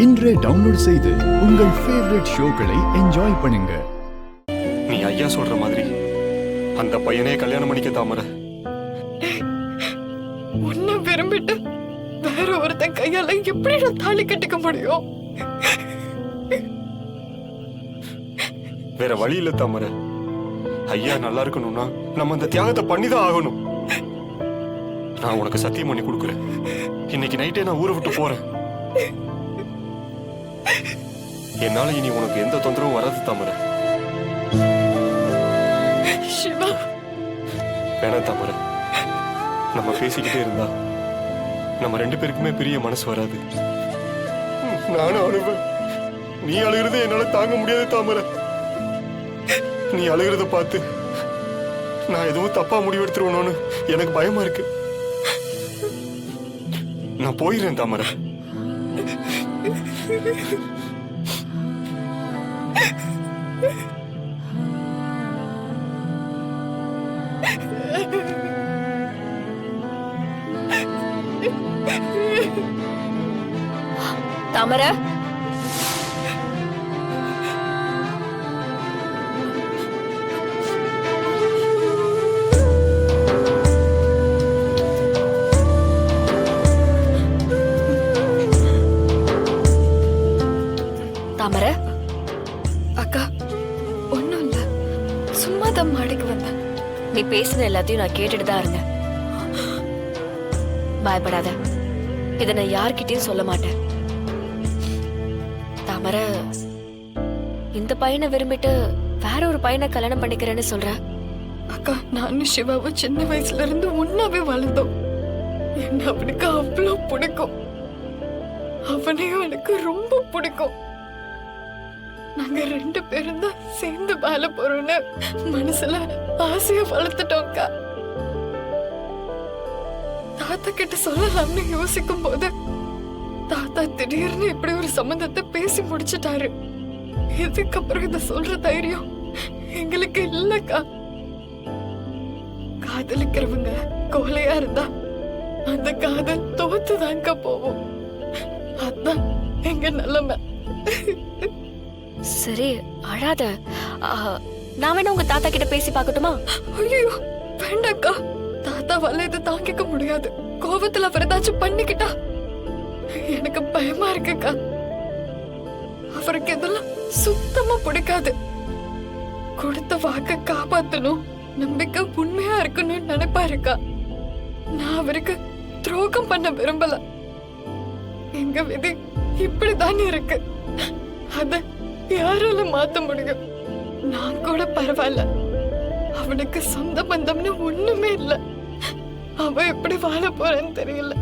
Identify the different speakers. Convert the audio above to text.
Speaker 1: இன்றே டவுன்லோட் செய்து உங்கள் ஃபேவரட் ஷோக்களை என்ஜாய் பண்ணுங்க.
Speaker 2: நீ ஐயா சொல்ற மாதிரி அந்த பையனே கல்யாணம் பண்ணிக்க தாமரை.
Speaker 3: உன்னை விரும்பிட்டு வேற ஒருத்தன் கையால எப்படி நான் தாலி கட்டிக்க முடியும்?
Speaker 2: வேற வழி இல்ல தாமரை. ஐயா நல்லா இருக்கணும்னா நம்ம அந்த தியாகத்தை பண்ணிதான் ஆகணும். நான் உனக்கு சத்தியம் பண்ணி கொடுக்குறேன். இன்னைக்கு நைட்டே நான் ஊரை விட்டு போறேன். என்னால இனி உனக்கு எந்த தொந்தரவும் வராது தாமரை.
Speaker 3: சிவா,
Speaker 2: வேணாம் தாமரை. நம்ம பேசிக்கிட்டே இருந்தா நம்ம ரெண்டு பேருக்குமே பெரிய மனசு வராது. நானும் அழுவேன். நீ அழுகிறது என்னால தாங்க முடியாது தாமரை. நீ அழுகிறத பார்த்து நான் எதுவும் தப்பா முடிவெடுத்துருவணும்னு எனக்கு பயமா இருக்கு. நான் போயிடுறேன் தாமரை.
Speaker 4: தாமரை, தாமரை,
Speaker 3: அக்கா ஒண்ணும் இல்ல, சும்மா தான் மாடிக்கு வந்தேன்.
Speaker 4: நீ பேசின எல்லாத்தையும் நான் கேட்டுட்டு தான் இருந்தேன். பயப்படாத, இதை நான் யார்கிட்டயும் சொல்ல மாட்டேன். தாமரை, இந்த பையனை விரும்பிட்டு வேற ஒரு பையனை கல்யாணம் பண்ணிக்கிறேன்னு சொல்ற.
Speaker 3: அக்கா, நானும் சிவாவும் சின்ன வயசுல இருந்து ஒன்னாவே வளர்ந்தோம். என்ன அவனுக்கு அவ்வளவு பிடிக்கும். அவனையும் எனக்கு ரொம்ப பிடிக்கும். நாங்க ரெண்டு பேரும் தான் சேர்ந்து வாழ போறோம்னு மனசுல ஆசைய வளர்த்துட்டோம்க்கா. தாத்தா கிட்ட சொல்லலாம்னு யோசிக்கும் போது தாத்தா திடீர்னு இப்படி ஒரு சம்பந்தத்தை பேசி முடிச்சிட்டாரு. இதுக்கப்புறம் இத சொல்ற தைரியம் எங்களுக்கு இல்லக்கா. காதலிக்கிறவங்க கோலையா இருந்தா அந்த காதல் தோத்துதாங்க போவோம். அதான் எங்க நிலைமை.
Speaker 4: சரி, அழாத. நான் வேணா உங்க தாத்தா கிட்ட பேசி பார்க்கட்டுமா?
Speaker 3: ஐயோ வேண்டாக்கா, தாத்தாவால இதை தாங்கிக்க முடியாது. கோபத்துல அவர் ஏதாச்சும் பண்ணிக்கிட்டா எனக்கு பயமா இருக்குக்கா. அவருக்கு இதெல்லாம் சுத்தமா பிடிக்காது. கொடுத்த வாக்க காப்பாத்தணும், நம்பிக்கை உண்மையா இருக்கணும்னு நினைப்பாருக்கா. நான் அவருக்கு துரோகம் பண்ண விரும்பல. எங்க விதி இப்படிதான் இருக்கு. அத யாரால மாத்த முடியும்? நான் கூட பரவாயில்ல, அவனுக்கு சொந்த பந்தம்னு ஒண்ணுமே இல்ல. அவ எப்படி வாழ போறேன்னு தெரியல.